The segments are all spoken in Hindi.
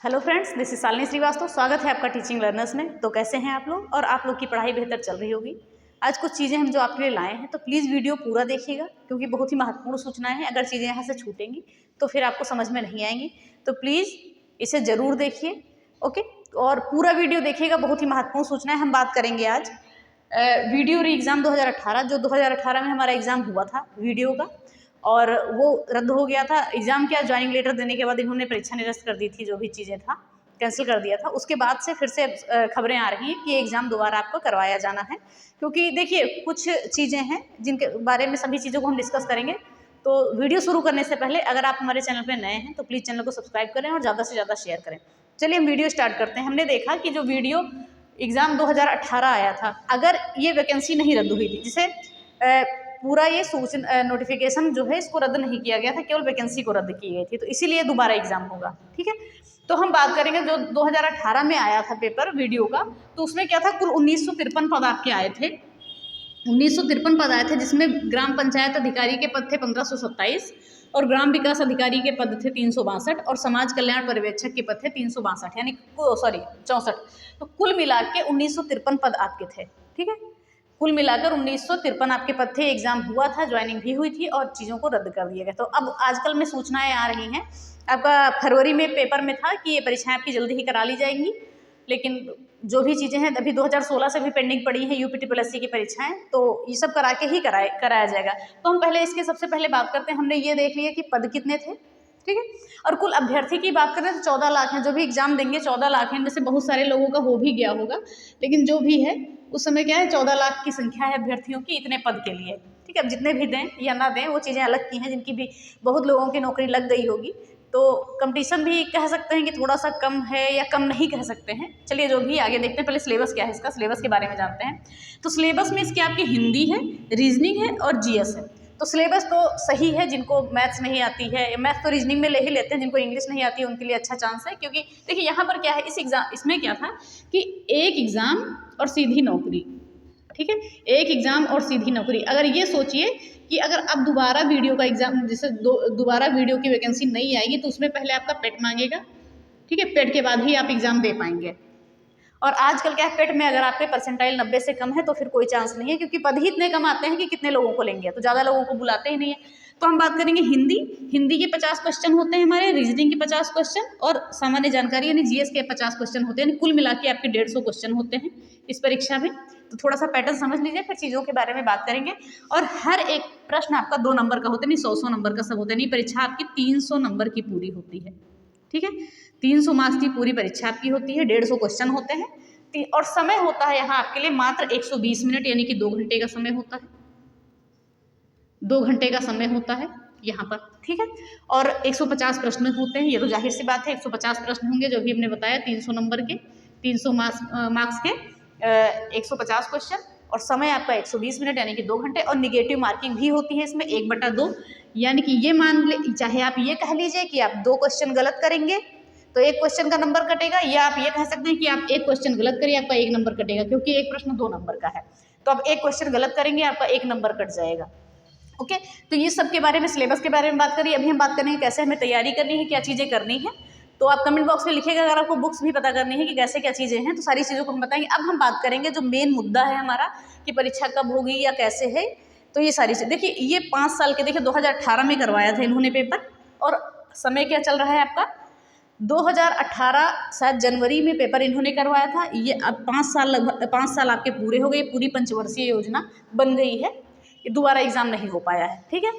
Hello friends, this is Shalini Srivastava. स्वागत है आपका टीचिंग लर्नर्स में। तो कैसे हैं आप लोग और आप लोग की पढ़ाई बेहतर चल रही होगी। आज कुछ चीज़ें हम जो आपके लिए लाए हैं, तो प्लीज़ वीडियो पूरा देखिएगा क्योंकि बहुत ही महत्वपूर्ण सूचनाएं हैं। अगर चीज़ें यहाँ से छूटेंगी तो फिर आपको समझ में नहीं आएंगी, तो प्लीज़ इसे ज़रूर देखिए। ओके, और पूरा वीडियो देखिएगा, बहुत ही महत्वपूर्ण सूचनाएं हम बात करेंगे आज। वीडियो री एग्ज़ाम 2018 जो 2018 में हमारा एग्ज़ाम हुआ था वीडियो का, और वो रद्द हो गया था। एग्ज़ाम क्या, ज्वाइनिंग लेटर देने के बाद इन्होंने परीक्षा निरस्त कर दी थी, जो भी चीज़ें था कैंसिल कर दिया था। उसके बाद से फिर से खबरें आ रही हैं कि एग्ज़ाम दोबारा आपको करवाया जाना है। क्योंकि देखिए, कुछ चीज़ें हैं जिनके बारे में सभी चीज़ों को हम डिस्कस करेंगे। तो वीडियो शुरू करने से पहले अगर आप हमारे चैनल पर नए हैं तो प्लीज़ चैनल को सब्सक्राइब करें और ज़्यादा से ज़्यादा शेयर करें। चलिए हम वीडियो स्टार्ट करते हैं। हमने देखा कि जो वीडियो एग्ज़ाम 2018 आया था, अगर ये वैकेंसी नहीं रद्द हुई थी, जिसे पूरा ये सूचना नोटिफिकेशन जो है इसको रद्द नहीं किया गया था, केवल वैकेंसी को रद्द की गई थी, तो इसीलिए दोबारा एग्जाम होगा। ठीक है, तो हम बात करेंगे जो 2018 में आया था पेपर वीडियो का, तो उसमें क्या था, कुल 1953 पद आपके आए थे। 1953 पद आए थे, जिसमें ग्राम पंचायत अधिकारी के पद थे 1527 और ग्राम विकास अधिकारी के पद थे 362 और समाज कल्याण पर्यवेक्षक के पद थे 362, यानी 64। तो कुल मिला के 1953 पद आपके थे। ठीक है, कुल मिलाकर 1953 आपके पद थे। एग्जाम हुआ था, ज्वाइनिंग भी हुई थी और चीज़ों को रद्द कर दिया गया। तो अब आजकल में सूचनाएं आ रही हैं, आपका फरवरी में पेपर में था कि ये परीक्षाएं आपकी जल्दी ही करा ली जाएंगी, लेकिन जो भी चीज़ें हैं अभी 2016 से भी पेंडिंग पड़ी हैं UPTSC की परीक्षाएं, तो ये सब करा के ही कराया जाएगा। तो हम पहले इसके सबसे पहले बात करते हैं। हमने ये देख लिया कि पद कितने थे, ठीक है, और कुल अभ्यर्थी की बात करें तो 14 लाख हैं। जो भी एग्जाम देंगे 14 लाख हैं, इनमें से बहुत सारे लोगों का हो भी गया होगा, लेकिन जो भी है उस समय क्या है, 14 लाख की संख्या है अभ्यर्थियों की इतने पद के लिए। ठीक है, अब जितने भी दें या ना दें वो चीज़ें अलग की हैं, जिनकी भी बहुत लोगों की नौकरी लग गई होगी, तो कंपटीशन भी कह सकते हैं कि थोड़ा सा कम है या कम नहीं कह सकते हैं। चलिए जो भी आगे देखते हैं। पहले सिलेबस क्या है, इसका सिलेबस के बारे में जानते हैं। तो सिलेबस में इसकी आपकी हिंदी है, रीजनिंग है और GS है। तो सिलेबस तो सही है, जिनको मैथ्स नहीं आती है, मैथ्स तो रीजनिंग में ले ही लेते हैं, जिनको इंग्लिश नहीं आती है उनके लिए अच्छा चांस है। क्योंकि देखिए यहाँ पर क्या है, इसमें क्या था कि एक एग्ज़ाम और सीधी नौकरी। ठीक है, एक एग्ज़ाम और सीधी नौकरी। अगर ये सोचिए कि अगर अब दोबारा वीडियो का एग्ज़ाम, जैसे दोबारा वीडियो की वैकेंसी नहीं आएगी तो उसमें पहले आपका पेट मांगेगा। ठीक है, पेट के बाद ही आप एग्ज़ाम दे पाएंगे। और आजकल क्या है, पेट में अगर आपके परसेंटाइल 90 से कम है तो फिर कोई चांस नहीं है, क्योंकि पद ही इतने कम आते हैं कि कितने लोगों को लेंगे, तो ज़्यादा लोगों को बुलाते ही नहीं है। तो हम बात करेंगे हिंदी के 50 क्वेश्चन होते हैं हमारे, रीजनिंग के 50 क्वेश्चन और सामान्य जानकारी यानी GS के 50 क्वेश्चन होते हैं, यानी कुल मिला के आपके 150 क्वेश्चन होते हैं इस परीक्षा में। तो थोड़ा सा पैटर्न समझ लीजिए, फिर चीज़ों के बारे में बात करेंगे। और हर एक प्रश्न आपका 2 नंबर का होता है, नहीं 100 नंबर का सब होता है। नहीं, परीक्षा आपकी 300 नंबर की पूरी होती है। ठीक है, 300 मार्क्स की पूरी परीक्षा आपकी होती है, 150 क्वेश्चन होते हैं, और समय होता है यहाँ आपके लिए मात्र 120 मिनट, यानी कि 2 घंटे का समय होता है। 2 घंटे का समय होता है यहाँ पर। ठीक है, और 150 प्रश्न होते हैं, ये तो जाहिर सी बात है 150 प्रश्न होंगे, जो भी हमने बताया 300 नंबर के, 300 मार्क्स के 150 क्वेश्चन, और समय आपका 120 मिनट यानी कि 2 घंटे। और निगेटिव मार्किंग भी होती है इसमें 1/2, यानी कि ये मान ले, चाहे आप ये कह लीजिए कि आप 2 क्वेश्चन गलत करेंगे तो 1 क्वेश्चन का नंबर कटेगा, या आप ये कह सकते हैं कि आप 1 क्वेश्चन गलत करिए आपका 1 नंबर कटेगा, क्योंकि एक प्रश्न 2 नंबर का है। तो आप 1 क्वेश्चन गलत करेंगे आपका 1 नंबर कट जाएगा। ओके, तो ये सब के बारे में, सिलेबस के बारे में बात करिए। अभी हम बात करेंगे कैसे हमें तैयारी करनी है, क्या चीज़ें करनी है। तो आप कमेंट बॉक्स में लिखिएगा अगर आपको बुक्स भी पता करनी है कि कैसे क्या चीज़ें हैं, तो सारी चीज़ों को हम बताएंगे। अब हम बात करेंगे जो मेन मुद्दा है हमारा कि परीक्षा कब होगी या कैसे है। तो ये सारी चीज़ देखिए, ये 5 साल के, देखिए 2018 में करवाया था इन्होंने पेपर, और समय क्या चल रहा है आपका 2018 शायद जनवरी में पेपर इन्होंने करवाया था। ये अब 5 साल, लगभग 5 साल आपके पूरे हो गए, पूरी पंचवर्षीय योजना बन गई है। ये दोबारा एग्जाम नहीं हो पाया है। ठीक है,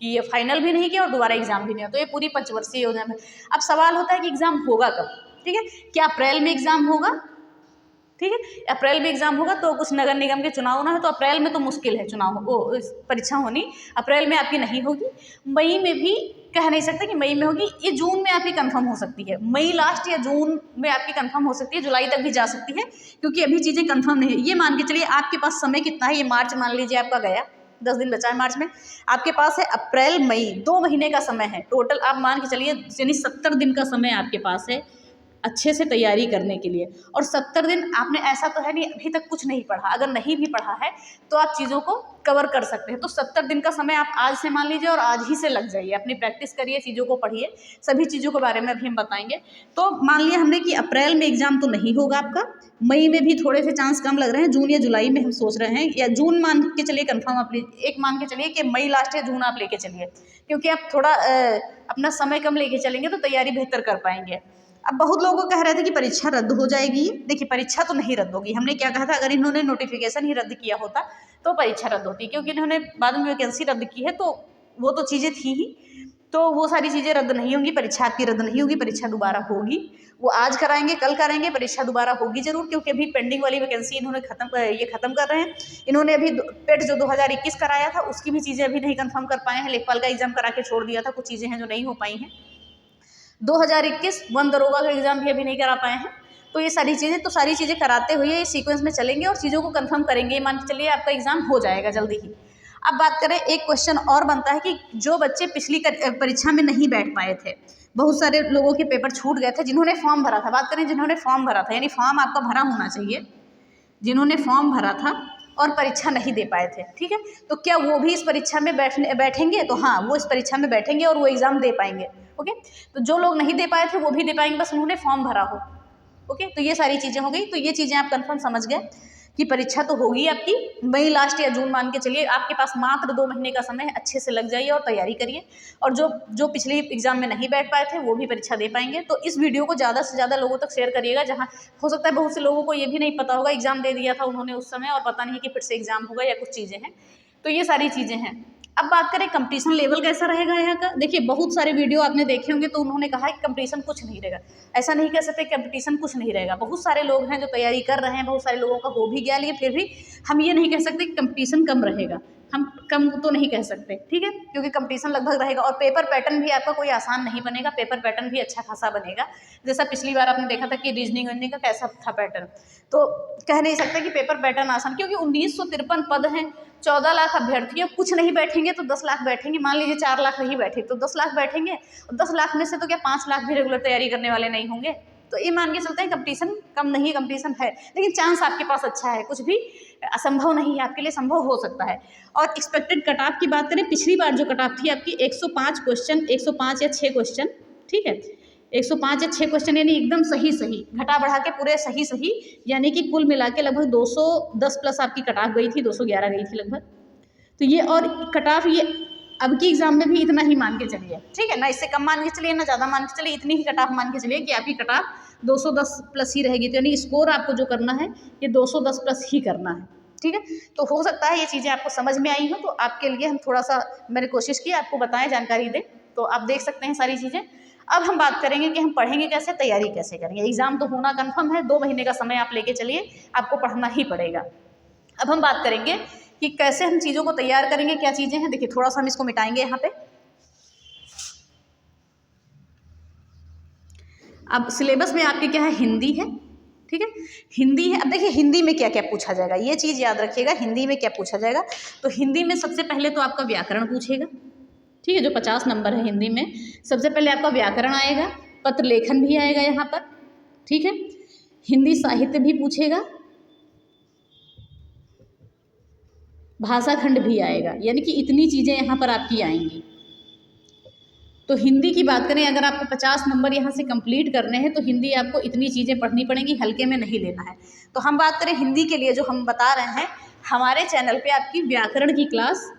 कि ये फाइनल भी नहीं किया और दोबारा एग्जाम भी नहीं हुआ, तो ये पूरी पंचवर्षीय योजना में। अब सवाल होता है कि एग्जाम होगा कब। ठीक है, क्या अप्रैल में एग्जाम होगा? ठीक है, अप्रैल में एग्जाम होगा, तो कुछ नगर निगम के चुनाव ना है, तो अप्रैल में तो मुश्किल है परीक्षा होनी। अप्रैल में आपकी नहीं होगी, मई में भी कह नहीं सकते कि मई में होगी, ये जून में आपकी कंफर्म हो सकती है। मई लास्ट या जून में आपकी कंफर्म हो सकती है, जुलाई तक भी जा सकती है, क्योंकि अभी चीज़ें कंफर्म नहीं है। ये मान के चलिए आपके पास समय कितना है, ये मार्च मान लीजिए आपका गया, 10 दिन बचा है मार्च में, आपके पास है अप्रैल मई, 2 महीने का समय है टोटल। आप मान के चलिए यानी 70 दिन का समय आपके पास है अच्छे से तैयारी करने के लिए। और 70 दिन आपने, ऐसा तो है नहीं अभी तक कुछ नहीं पढ़ा, अगर नहीं भी पढ़ा है तो आप चीज़ों को कवर कर सकते हैं। तो 70 दिन का समय आप आज से मान लीजिए और आज ही से लग जाइए, अपनी प्रैक्टिस करिए, चीज़ों को पढ़िए, सभी चीज़ों के बारे में अभी हम बताएंगे। तो मान लिया हमने कि अप्रैल में एग्जाम तो नहीं होगा आपका, मई में भी थोड़े से चांस कम लग रहे हैं, जून या जुलाई में हम सोच रहे हैं, या जून मान के चलिए कन्फर्म, आप एक मान के चलिए कि मई लास्ट या जून आप लेके चलिए, क्योंकि आप थोड़ा अपना समय कम लेके चलेंगे तो तैयारी बेहतर कर पाएंगे। अब बहुत लोगों को कह रहे थे कि परीक्षा रद्द हो जाएगी। देखिए परीक्षा तो नहीं रद्द होगी, हमने क्या कहा था, अगर इन्होंने नोटिफिकेशन ही रद्द किया होता तो परीक्षा रद्द होती, क्योंकि इन्होंने बाद में वैकेंसी रद्द की है तो वो तो चीज़ें थी ही, तो वो सारी चीज़ें रद्द नहीं होंगी, परीक्षा आपकी रद्द नहीं होगी, परीक्षा दोबारा होगी। वो आज कराएंगे कल कराएंगे, परीक्षा दोबारा होगी जरूर, क्योंकि अभी पेंडिंग वाली वैकेंसी इन्होंने खत्म कर रहे हैं। इन्होंने अभी पेट जो 2021 कराया था उसकी भी चीज़ें अभी नहीं कंफर्म कर पाए हैं, लेखपाल का एग्जाम करा के छोड़ दिया था, कुछ चीज़ें हैं जो नहीं हो पाई हैं। 2021 वन दरोगा का एग्जाम भी अभी नहीं करा पाए हैं। तो ये सारी चीज़ें कराते हुए ये सीक्वेंस में चलेंगे और चीज़ों को कंफर्म करेंगे। मान के चलिए आपका एग्जाम हो जाएगा जल्दी ही। अब बात करें, एक क्वेश्चन और बनता है कि जो बच्चे पिछली परीक्षा में नहीं बैठ पाए थे, बहुत सारे लोगों के पेपर छूट गए थे, जिन्होंने फॉर्म भरा था, बात करें जिन्होंने फॉर्म भरा था, यानी फॉर्म आपका भरा होना चाहिए, जिन्होंने फॉर्म भरा था और परीक्षा नहीं दे पाए थे, ठीक है, तो क्या वो भी इस परीक्षा में बैठेंगे? तो हाँ, वो इस परीक्षा में बैठेंगे और वो एग्ज़ाम दे पाएंगे। ओके, तो जो लोग नहीं दे पाए थे वो भी दे पाएंगे, बस उन्होंने फॉर्म भरा हो। ओके, तो ये सारी चीज़ें हो गई। तो ये चीज़ें आप कंफर्म समझ गए कि परीक्षा तो होगी आपकी, मई लास्ट या जून मान के चलिए, आपके पास मात्र 2 महीने का समय है, अच्छे से लग जाइए और तैयारी करिए। और जो पिछले एग्जाम में नहीं बैठ पाए थे वो भी परीक्षा दे पाएंगे। तो इस वीडियो को ज़्यादा से ज़्यादा लोगों तक शेयर करिएगा, जहाँ हो सकता है बहुत से लोगों को ये भी नहीं पता होगा, एग्जाम दे दिया था उन्होंने उस समय और पता नहीं कि फिर से एग्जाम होगा या कुछ चीज़ें हैं। तो ये सारी चीज़ें हैं। अब बात करें कंपटीशन लेवल कैसा रहेगा यहाँ का। देखिए बहुत सारे वीडियो आपने देखे होंगे तो उन्होंने कहा कि कंपटीशन कुछ नहीं रहेगा, ऐसा नहीं कह सकते कंपटीशन कुछ नहीं रहेगा। बहुत सारे लोग हैं जो तैयारी कर रहे हैं, बहुत सारे लोगों का हो भी गया, लेकिन फिर भी हम ये नहीं कह सकते कि कंपटीशन कम रहेगा, हम कम तो नहीं कह सकते, ठीक है, क्योंकि कंपटीशन लगभग रहेगा। और पेपर पैटर्न भी आपका कोई आसान नहीं बनेगा, पेपर पैटर्न भी अच्छा खासा बनेगा। जैसा पिछली बार आपने देखा था कि रीजनिंग का कैसा था पैटर्न, तो कह नहीं सकते कि पेपर पैटर्न आसान, क्योंकि 1953 पद हैं, 14 लाख अभ्यर्थी, कुछ नहीं बैठेंगे तो 10 लाख बैठेंगे। मान लीजिए 4 लाख नहीं बैठे तो 10 लाख बैठेंगे, और 10 लाख में से तो क्या 5 लाख भी रेगुलर तैयारी करने वाले नहीं होंगे। तो ये मान के चलते हैं कंपटीशन कम नहीं, कंपटीशन है, लेकिन चांस आपके पास अच्छा है, कुछ भी असंभव नहीं है, आपके लिए संभव हो सकता है। और एक्सपेक्टेड कट ऑफ की बात करें, पिछली बार जो कट ऑफ थी आपकी 105 क्वेश्चन, 105 या 6 क्वेश्चन, ठीक है, 105 या 6 क्वेश्चन, यानी एकदम सही सही, घटा बढ़ा के पूरे सही सही, यानी कि कुल मिला के लगभग 210 प्लस आपकी कट ऑफ गई थी, 211 गई थी लगभग। तो ये और कट ऑफ ये अब की एग्जाम में भी इतना ही मान के चलिए, ठीक है ना, इससे कम मान के चलिए ना ज़्यादा मान के चलिए, इतनी ही कट ऑफ मान के चलिए कि आपकी कट ऑफ 210 प्लस ही रहेगी। तो यानी स्कोर आपको जो करना है ये 210 प्लस ही करना है, ठीक है। तो हो सकता है ये चीज़ें आपको समझ में आई हो, तो आपके लिए हम थोड़ा सा मैंने कोशिश की आपको बताएं, जानकारी दें, तो आप देख सकते हैं सारी चीज़ें। अब हम बात करेंगे कि हम पढ़ेंगे कैसे, तैयारी कैसे करेंगे। एग्जाम तो होना कन्फर्म है, 2 महीने का समय आप लेके चलिए, आपको पढ़ना ही पड़ेगा। अब हम बात करेंगे कि कैसे हम चीज़ों को तैयार करेंगे, क्या चीज़ें हैं। देखिए थोड़ा सा हम इसको मिटाएंगे यहाँ पे। अब सिलेबस में आपके क्या है, हिंदी है, ठीक है, हिंदी है। अब देखिए हिंदी में क्या क्या पूछा जाएगा, ये चीज़ याद रखिएगा, हिंदी में क्या पूछा जाएगा। तो हिंदी में सबसे पहले तो आपका व्याकरण पूछेगा, ठीक है, जो 50 नंबर है हिंदी में, सबसे पहले आपका व्याकरण आएगा, पत्र लेखन भी आएगा यहाँ पर, ठीक है, हिंदी साहित्य भी पूछेगा, भाषा खंड भी आएगा, यानी कि इतनी चीज़ें यहाँ पर आपकी आएंगी। तो हिंदी की बात करें, अगर आपको 50 नंबर यहाँ से कंप्लीट करने हैं तो हिंदी आपको इतनी चीज़ें पढ़नी पड़ेंगी, हल्के में नहीं लेना है। तो हम बात करें हिंदी के लिए, जो हम बता रहे हैं, हमारे चैनल पे आपकी व्याकरण की क्लास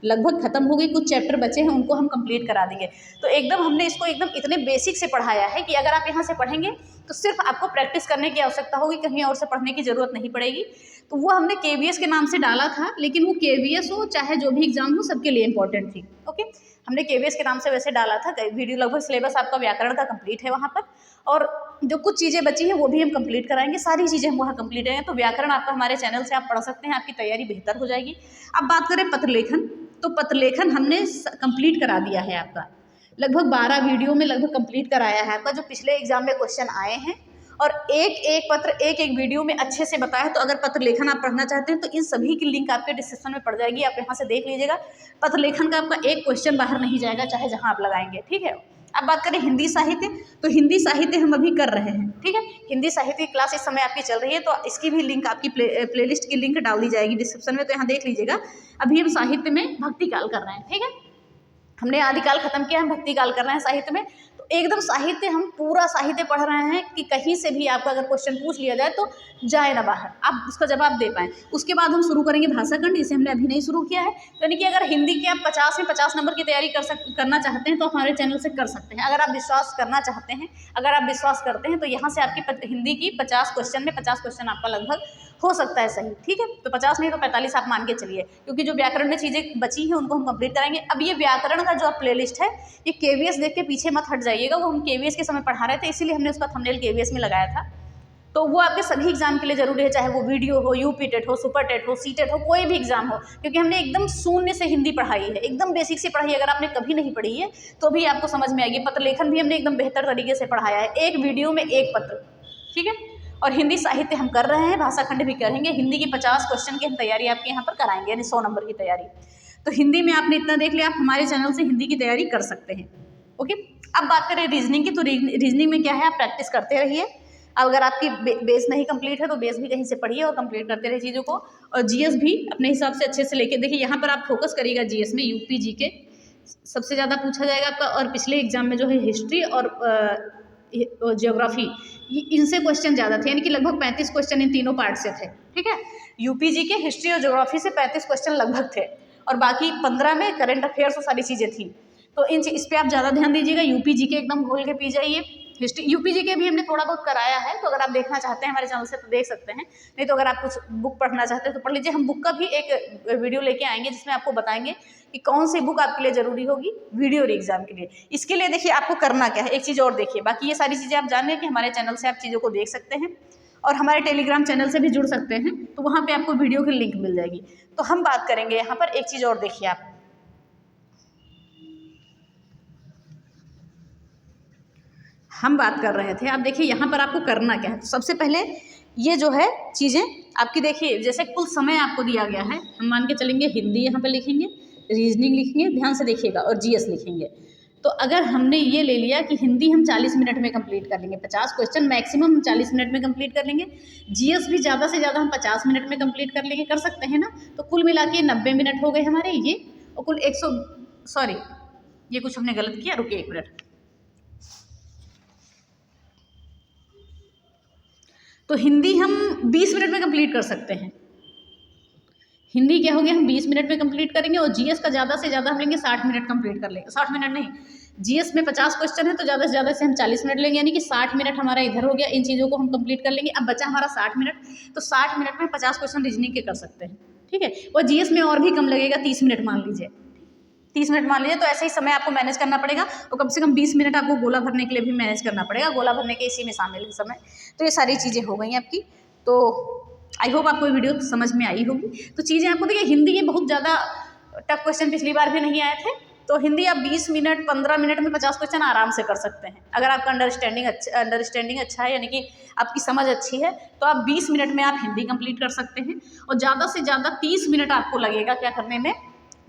लगभग खत्म हो गई, कुछ चैप्टर बचे हैं उनको हम कंप्लीट करा देंगे। तो एकदम हमने इसको एकदम इतने बेसिक से पढ़ाया है कि अगर आप यहाँ से पढ़ेंगे तो सिर्फ आपको प्रैक्टिस करने की आवश्यकता होगी, कहीं और से पढ़ने की ज़रूरत नहीं पड़ेगी। तो वो हमने KVS के नाम से डाला था, लेकिन वो KVS हो चाहे जो भी एग्जाम हो सबके लिए इंपॉर्टेंट थी। ओके, हमने KVS के नाम से वैसे डाला था वीडियो। लगभग सिलेबस आपका व्याकरण का कंप्लीट है वहाँ पर, और जो कुछ चीज़ें बची हैं वो भी हम कंप्लीट कराएंगे, सारी चीज़ें हम वहाँ कंप्लीट हैं। तो व्याकरण आपका हमारे चैनल से आप पढ़ सकते हैं, आपकी तैयारी बेहतर हो जाएगी। अब बात करें पत्र लेखन, तो पत्र लेखन हमने कंप्लीट करा दिया है आपका, लगभग 12 वीडियो में लगभग कंप्लीट कराया है आपका, जो पिछले एग्जाम में क्वेश्चन आए हैं, और एक एक पत्र एक एक वीडियो में अच्छे से बताया है। तो अगर पत्र लेखन आप पढ़ना चाहते हैं तो इन सभी की लिंक आपके डिस्क्रिप्शन में पड़ जाएगी, आप यहाँ से देख लीजिएगा। पत्र लेखन का आपका एक क्वेश्चन बाहर नहीं जाएगा, चाहे जहाँ आप लगाएंगे, ठीक है। अब बात करें हिंदी साहित्य, तो हिंदी साहित्य हम अभी कर रहे हैं, ठीक है। हिंदी साहित्य की क्लास इस समय आपकी चल रही है, तो इसकी भी लिंक आपकी प्लेलिस्ट की लिंक डाल दी जाएगी डिस्क्रिप्शन में, तो यहाँ देख लीजिएगा। अभी हम साहित्य में भक्ति काल कर रहे हैं, ठीक है। हमने आदिकाल खत्म किया, हम भक्ति काल कर रहे हैं साहित्य में। तो एकदम साहित्य, हम पूरा साहित्य पढ़ रहे हैं कि कहीं से भी आपका अगर क्वेश्चन पूछ लिया जाए तो जाए ना बाहर, आप उसका जवाब दे पाएँ। उसके बाद हम शुरू करेंगे भाषाखंड, जिसे हमने अभी नहीं शुरू किया है। तो यानी कि अगर हिंदी की आप 50 में 50 नंबर की तैयारी करना चाहते हैं तो हमारे चैनल से कर सकते हैं। अगर आप विश्वास करना चाहते हैं, अगर आप विश्वास करते हैं, तो यहाँ से आपकी हिंदी की 50 क्वेश्चन में 50 क्वेश्चन आपका लगभग हो सकता है सही, ठीक है। तो 50 नहीं तो 45 आप मान के चलिए, क्योंकि जो व्याकरण में चीज़ें बची हैं उनको हम कंप्लीट कराएंगे। अब ये व्याकरण का जो आप प्लेलिस्ट है, ये केवीएस देख के पीछे मत हट जाइएगा, वो हम केवीएस के समय पढ़ा रहे थे, इसीलिए हमने उसका थंबनेल केवीएस में लगाया था। तो वो आपके सभी एग्जाम के लिए जरूरी है, चाहे वो वीडियो हो, यूपी टेट हो, सुपर टेट हो, सीटेट हो, कोई भी एग्जाम हो, क्योंकि हमने एकदम शून्य से हिंदी पढ़ाई है, एकदम बेसिक से पढ़ाई है। अगर आपने कभी नहीं पढ़ी है तो भी आपको समझ में आएगी। पत्र लेखन भी हमने एकदम बेहतर तरीके से पढ़ाया है, एक वीडियो में एक पत्र, ठीक है। और हिंदी साहित्य हम कर रहे हैं, भाषा खंड भी करेंगे। हिंदी की 50 क्वेश्चन की हम तैयारी आपके यहाँ पर कराएंगे, यानी 100 नंबर की तैयारी। तो हिंदी में आपने इतना देख लिया, आप हमारे चैनल से हिंदी की तैयारी कर सकते हैं, ओके। अब बात करें रीजनिंग की, तो रीजनिंग में क्या है, आप प्रैक्टिस करते रहिए। अब अगर आपकी बेस नहीं कंप्लीट है तो बेस भी कहीं से पढ़िए और कंप्लीट करते रहिए चीज़ों को। और जीएस भी अपने हिसाब से अच्छे से लेके देखिए, यहाँ पर आप फोकस करिएगा जीएस में। यूपी जीके सबसे ज़्यादा पूछा जाएगा आपका, और पिछले एग्जाम में जो है हिस्ट्री और ज्योग्राफी, इनसे क्वेश्चन ज़्यादा थे, यानी कि लगभग 35 क्वेश्चन इन तीनों पार्ट से थे, ठीक है। यूपी जीके, हिस्ट्री और ज्योग्राफी से 35 क्वेश्चन लगभग थे, और बाकी 15 में करंट अफेयर्स और सारी चीज़ें थी। तो इस पे आप ज़्यादा ध्यान दीजिएगा। यूपी जीके एकदम घोल के पी जाइए। हिस्ट्री, यूपी जीके भी हमने थोड़ा बहुत कराया है, तो अगर आप देखना चाहते हैं हमारे चैनल से तो देख सकते हैं, नहीं तो अगर आप कुछ बुक पढ़ना चाहते हैं तो पढ़ लीजिए। हम बुक का भी एक वीडियो लेके आएंगे जिसमें आपको बताएंगे कि कौन सी बुक आपके लिए जरूरी होगी वीडियो और एग्जाम के लिए। इसके लिए देखिए आपको करना क्या है, एक चीज़ और देखिए, बाकी ये सारी चीज़ें आप जान लें कि हमारे चैनल से आप चीज़ों को देख सकते हैं और हमारे टेलीग्राम चैनल से भी जुड़ सकते हैं, तो वहाँ पे आपको वीडियो की लिंक मिल जाएगी। तो हम बात करेंगे यहाँ पर एक चीज़ और, देखिए आप, हम बात कर रहे थे, आप देखिए यहाँ पर आपको करना क्या है। तो सबसे पहले ये जो है चीज़ें आपकी, देखिए जैसे कुल समय आपको दिया गया है, हम मान के चलेंगे हिंदी यहाँ पर लिखेंगे, रीजनिंग लिखेंगे, ध्यान से देखिएगा, और जीएस लिखेंगे। तो अगर हमने ये ले लिया कि हिंदी हम 40 मिनट में कंप्लीट कर लेंगे, 50 क्वेश्चन मैक्सिमम 40 मिनट में कंप्लीट कर लेंगे, जीएस भी ज़्यादा से ज़्यादा हम 50 मिनट में कंप्लीट कर लेंगे, कर सकते हैं ना। तो कुल मिला के 90 मिनट हो गए हमारे ये, और कुल 100, सॉरी ये कुछ हमने गलत किया, रुकिए 1 मिनट। तो हिंदी हम 20 मिनट में कंप्लीट कर सकते हैं। हिंदी क्या हो गया, हम 20 मिनट में कंप्लीट करेंगे, और जीएस का ज़्यादा से ज़्यादा हम लेंगे 60 मिनट कंप्लीट कर लेंगे। 60 मिनट नहीं, जीएस में 50 क्वेश्चन है तो ज़्यादा से ज़्यादा से हम 40 मिनट लेंगे, यानी कि 60 मिनट हमारा इधर हो गया, इन चीज़ों को हम कंप्लीट कर लेंगे। अब बचा हमारा 60 मिनट, तो 60 मिनट में 50 क्वेश्चन रीजनिंग के कर सकते हैं, ठीक है। और जीएस में और भी कम लगेगा, 30 मिनट मान लीजिए, 30 मिनट मान लीजिए। तो ऐसे ही समय आपको मैनेज करना पड़ेगा, तो कम से कम 20 मिनट आपको गोला भरने के लिए भी मैनेज करना पड़ेगा, गोला भरने के इसी में शामिल है समय। तो ये सारी चीज़ें हो गई आपकी। तो आई होप आपको ये वीडियो समझ में आई होगी। तो चीज़ें आपको देखिए, हिंदी के बहुत ज़्यादा टफ क्वेश्चन पिछली बार भी नहीं आए थे, तो हिंदी आप 20 मिनट 15 मिनट में 50 क्वेश्चन आराम से कर सकते हैं। अगर आपका अंडरस्टैंडिंग अच्छा है, यानी कि आपकी समझ अच्छी है, तो आप 20 मिनट में आप हिंदी कंप्लीट कर सकते हैं। और ज़्यादा से ज़्यादा 30 मिनट आपको लगेगा क्या करने में,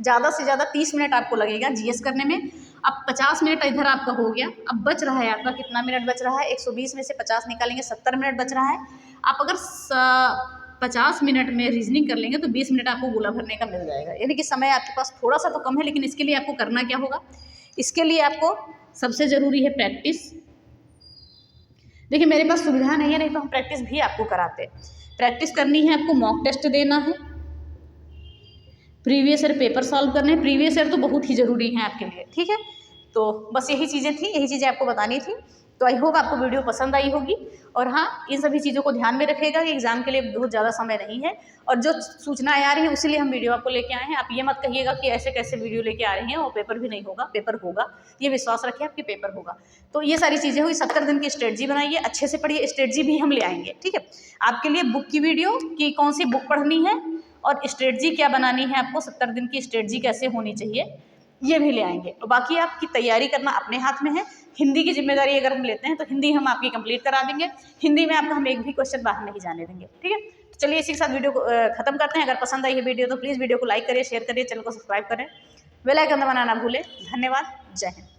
ज़्यादा से ज़्यादा 30 मिनट आपको लगेगा जीएस करने में। अब 50 मिनट इधर आपका हो गया, अब बच रहा है आपका कितना मिनट बच रहा है, 120 में से 50 निकालेंगे, 70 मिनट बच रहा है। आप अगर 50 मिनट में रीजनिंग कर लेंगे तो 20 मिनट आपको गोला भरने का मिल जाएगा, यानी कि समय आपके पास थोड़ा सा तो कम है। लेकिन इसके लिए आपको करना क्या होगा, इसके लिए आपको सबसे ज़रूरी है प्रैक्टिस। देखिए मेरे पास सुविधा नहीं है, नहीं तो हम प्रैक्टिस भी आपको कराते। प्रैक्टिस करनी है आपको, मॉक टेस्ट देना है, प्रीवियस ईयर पेपर सॉल्व करने हैं। प्रीवियस ईयर तो बहुत ही ज़रूरी है आपके लिए, ठीक है। तो बस यही चीज़ें थी, यही चीज़ें आपको बतानी थी। तो आई होप आपको वीडियो पसंद आई होगी। और हाँ, इन सभी चीज़ों को ध्यान में रखिएगा कि एग्जाम के लिए बहुत ज़्यादा समय नहीं है, और जो सूचनाएं आ रही हैं उसी लिए हम वीडियो आपको लेके आए हैं। आप ये मत कहिएगा कि ऐसे कैसे वीडियो लेके आ रही हैं और पेपर भी नहीं होगा। पेपर होगा, ये विश्वास रखिए आपके पेपर होगा। तो ये सारी चीज़ें हुई। 70 दिन की स्ट्रेटजी बनाइए, अच्छे से पढ़िए, स्ट्रेटजी भी हम ले आएंगे, ठीक है। आपके लिए बुक की वीडियो कि कौन सी बुक पढ़नी है और स्ट्रेटजी क्या बनानी है, आपको 70 दिन की स्ट्रेटजी कैसे होनी चाहिए, ये भी ले आएंगे। और बाकी आपकी तैयारी करना अपने हाथ में है। हिंदी की जिम्मेदारी अगर हम लेते हैं तो हिंदी हम आपकी कंप्लीट करा देंगे। हिंदी में आपका हम एक भी क्वेश्चन बाहर नहीं जाने देंगे, ठीक है। तो चलिए इसी के साथ वीडियो को खत्म करते हैं। अगर पसंद आई है वीडियो तो प्लीज़ वीडियो को लाइक करिए, शेयर करिए, चैनल को सब्सक्राइब करें, बेल आइकन दबाना ना भूलें। धन्यवाद, जय हिंद।